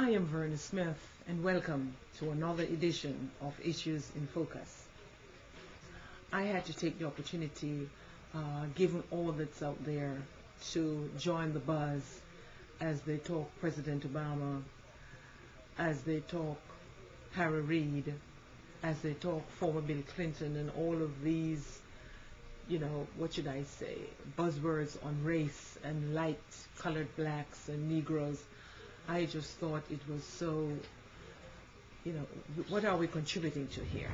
I am Verna Smith, and welcome to another edition of Issues in Focus. I had to take the opportunity, given all that's out there, to join the buzz as they talk President Obama, as they talk Harry Reid, as they talk former Bill Clinton, and all of these, what should I say, buzzwords on race and light-colored blacks and Negroes. I just thought it was so, what are we contributing to here?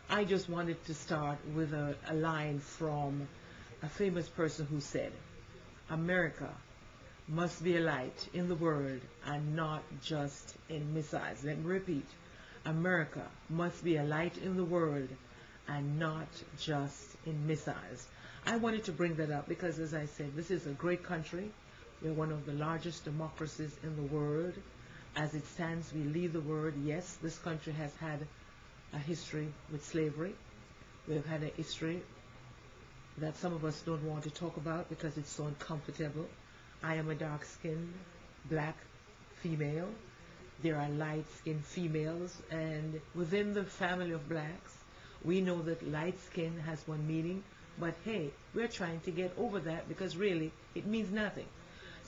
I just wanted to start with a line from a famous person who said, America must be a light in the world and not just in missiles. Let me repeat, America must be a light in the world and not just in missiles. I wanted to bring that up because, as I said, this is a great country. We're one of the largest democracies in the world. As it stands, we lead the world. Yes, this country has had a history with slavery. We've had a history that some of us don't want to talk about because it's so uncomfortable. I am a dark-skinned black female. There are light-skinned females, and within the family of blacks, we know that light skin has one meaning, but hey, we're trying to get over that because really it means nothing.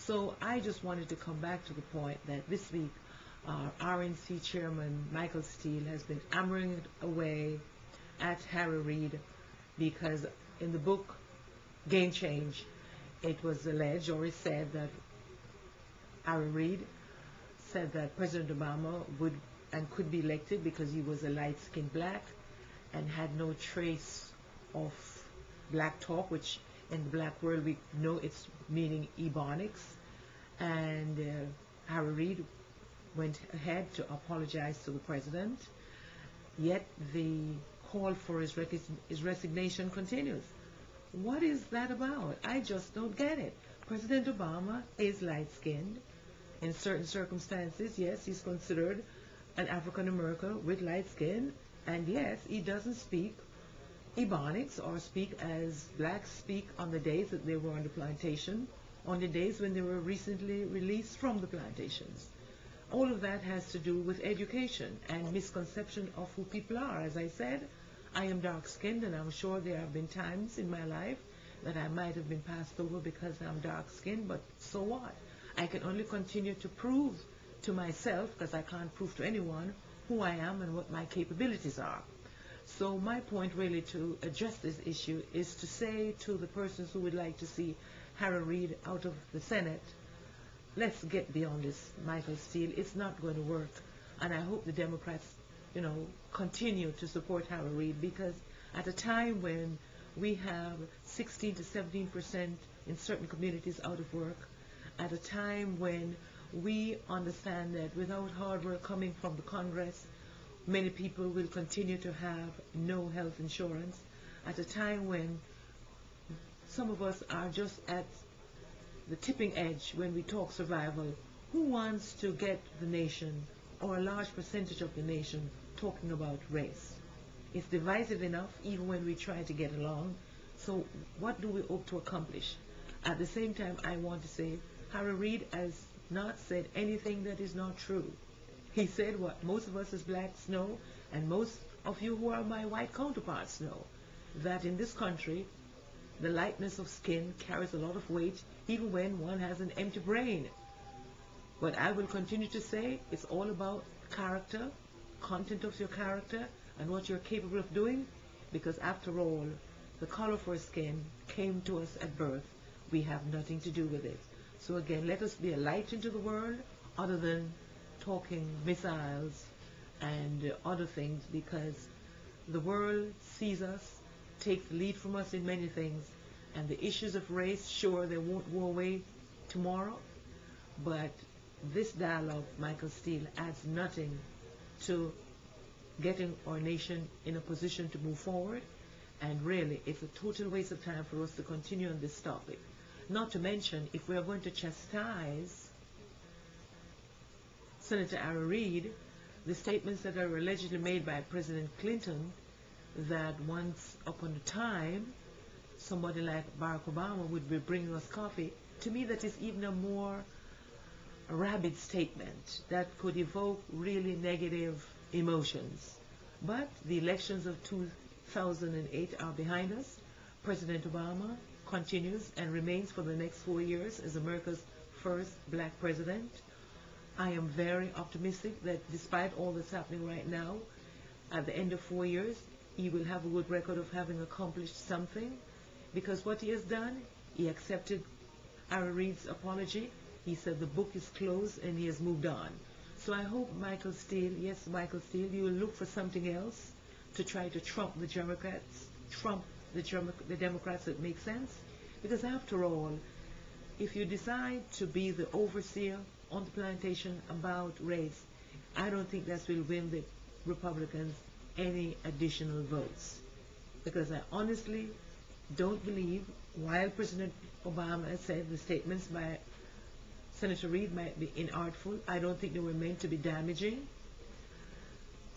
So I just wanted to come back to the point that this week RNC Chairman Michael Steele has been hammering it away at Harry Reid because in the book Game Change, it was alleged or it said that Harry Reid said that President Obama would and could be elected because he was a light-skinned black and had no trace of black talk, which in the black world we know it's meaning ebonics. And Harry Reid went ahead to apologize to the president, yet the call for his resignation continues. What is that about? I just don't get it. President Obama is light-skinned. In certain circumstances, yes, he's considered an African-American with light skin, and yes, he doesn't speak ebonics or speak as blacks speak on the days that they were on the plantation, on the days when they were recently released from the plantations. All of that has to do with education and misconception of who people are. As I said, I am dark-skinned, and I'm sure there have been times in my life that I might have been passed over because I'm dark-skinned, but so what? I can only continue to prove to myself, because I can't prove to anyone, who I am and what my capabilities are. So my point really to address this issue is to say to the persons who would like to see Harry Reid out of the Senate, let's get beyond this, Michael Steele. It's not going to work. And I hope the Democrats, continue to support Harry Reid, because at a time when we have 16 to 17% in certain communities out of work, at a time when we understand that without hard work coming from the Congress, many people will continue to have no health insurance, at a time when some of us are just at the tipping edge when we talk survival. Who wants to get the nation, or a large percentage of the nation, talking about race? It's divisive enough even when we try to get along. So what do we hope to accomplish? At the same time, I want to say Harry Reid has not said anything that is not true. He said what most of us as blacks know, and most of you who are my white counterparts know, that in this country, the lightness of skin carries a lot of weight even when one has an empty brain. But I will continue to say it's all about character, content of your character, and what you're capable of doing, because after all, the color of our skin came to us at birth. We have nothing to do with it. So again, let us be a light into the world other than talking missiles and other things, because the world sees us, takes the lead from us in many things, and the issues of race, sure, they won't go away tomorrow, but this dialogue, Michael Steele, adds nothing to getting our nation in a position to move forward, and really, it's a total waste of time for us to continue on this topic. Not to mention, if we are going to chastise Senator Harry Reid, the statements that are allegedly made by President Clinton, that once upon a time, somebody like Barack Obama would be bringing us coffee, to me that is even a more a rabid statement that could evoke really negative emotions. But the elections of 2008 are behind us. President Obama continues and remains for the next 4 years as America's first black president. I am very optimistic that despite all that's happening right now, at the end of 4 years, he will have a good record of having accomplished something, because what he has done, he accepted Reid's apology. He said the book is closed and he has moved on. So I hope Michael Steele, yes, Michael Steele, you will look for something else to try to trump the Democrats, the Democrats that make sense. Because after all, if you decide to be the overseer on the plantation about race, I don't think that will win the Republicans any additional votes. Because I honestly don't believe, while President Obama said the statements by Senator Reid might be inartful, I don't think they were meant to be damaging.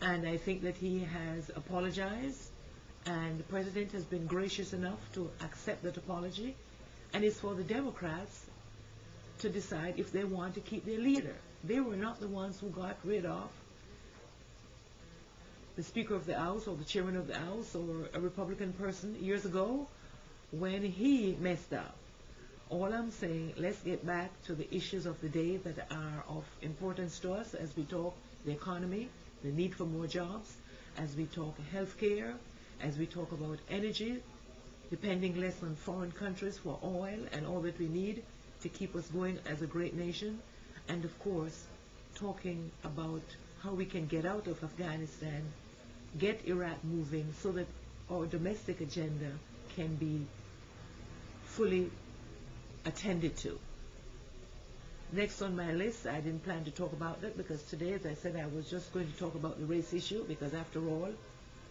And I think that he has apologized, and the President has been gracious enough to accept that apology. And it's for the Democrats to decide if they want to keep their leader. They were not the ones who got rid of the Speaker of the House or the Chairman of the House or a Republican person years ago when he messed up. All I'm saying, let's get back to the issues of the day that are of importance to us as we talk the economy, the need for more jobs, as we talk healthcare, as we talk about energy, depending less on foreign countries for oil and all that we need to keep us going as a great nation, and of course talking about how we can get out of Afghanistan, get Iraq moving so that our domestic agenda can be fully attended to. Next on my list, I didn't plan to talk about that because today, as I said, I was just going to talk about the race issue, because after all,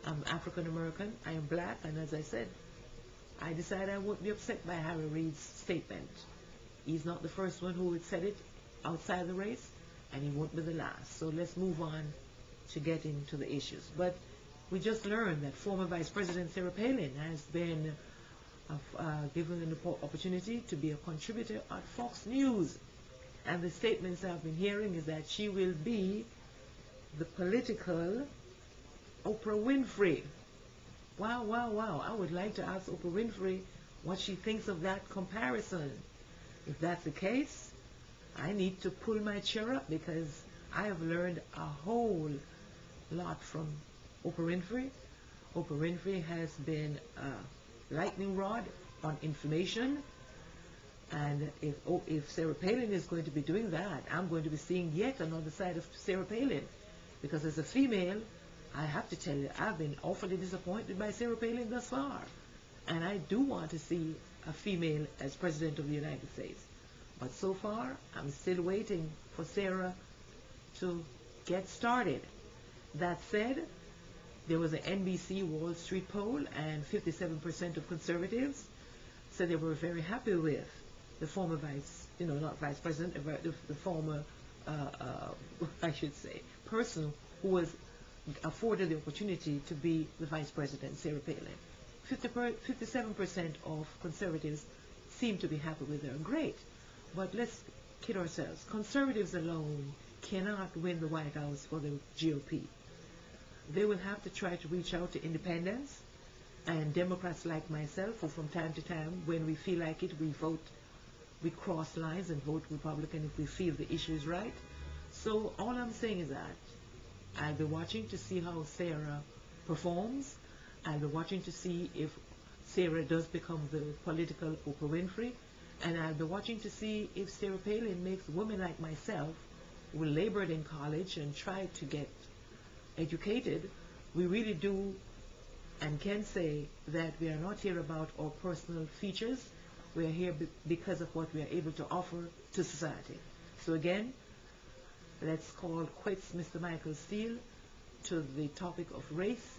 I'm African American, I am black, and as I said, I decided I won't be upset by Harry Reid's statement. He's not the first one who would said it outside the race, and he won't be the last. So let's move on to getting to the issues. But we just learned that former Vice President Sarah Palin has been given an opportunity to be a contributor at Fox News. And the statements I've been hearing is that she will be the political Oprah Winfrey. Wow, wow, wow. I would like to ask Oprah Winfrey what she thinks of that comparison. If that's the case, I need to pull my chair up, because I have learned a whole lot from Oprah Winfrey. Oprah Winfrey has been a lightning rod on information, and if Sarah Palin is going to be doing that, I'm going to be seeing yet another side of Sarah Palin, because as a female, I have to tell you, I've been awfully disappointed by Sarah Palin thus far, and I do want to see a female as President of the United States. But so far, I'm still waiting for Sarah to get started. That said, there was an NBC Wall Street poll, and 57% of conservatives said they were very happy with the former not vice president, the former, I should say, person who was afforded the opportunity to be the vice president, Sarah Palin. 57% of conservatives seem to be happy with her. Great. But let's kid ourselves. Conservatives alone cannot win the White House for the GOP. They will have to try to reach out to independents and Democrats like myself, who from time to time, when we feel like it, we cross lines and vote Republican if we feel the issue is right. So all I'm saying is that I'll be watching to see how Sarah performs. I'll be watching to see if Sarah does become the political Oprah Winfrey. And I'll be watching to see if Sarah Palin makes women like myself, who labored in college and tried to get educated, we really do and can say that we are not here about our personal features. We are here because of what we are able to offer to society. So again, let's call quits Mr. Michael Steele to the topic of race.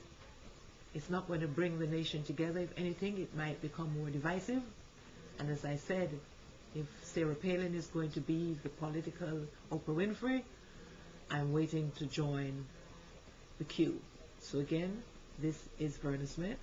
It's not going to bring the nation together. If anything, it might become more divisive. And as I said, if Sarah Palin is going to be the political Oprah Winfrey, I'm waiting to join the queue. So again, this is Verna Smith.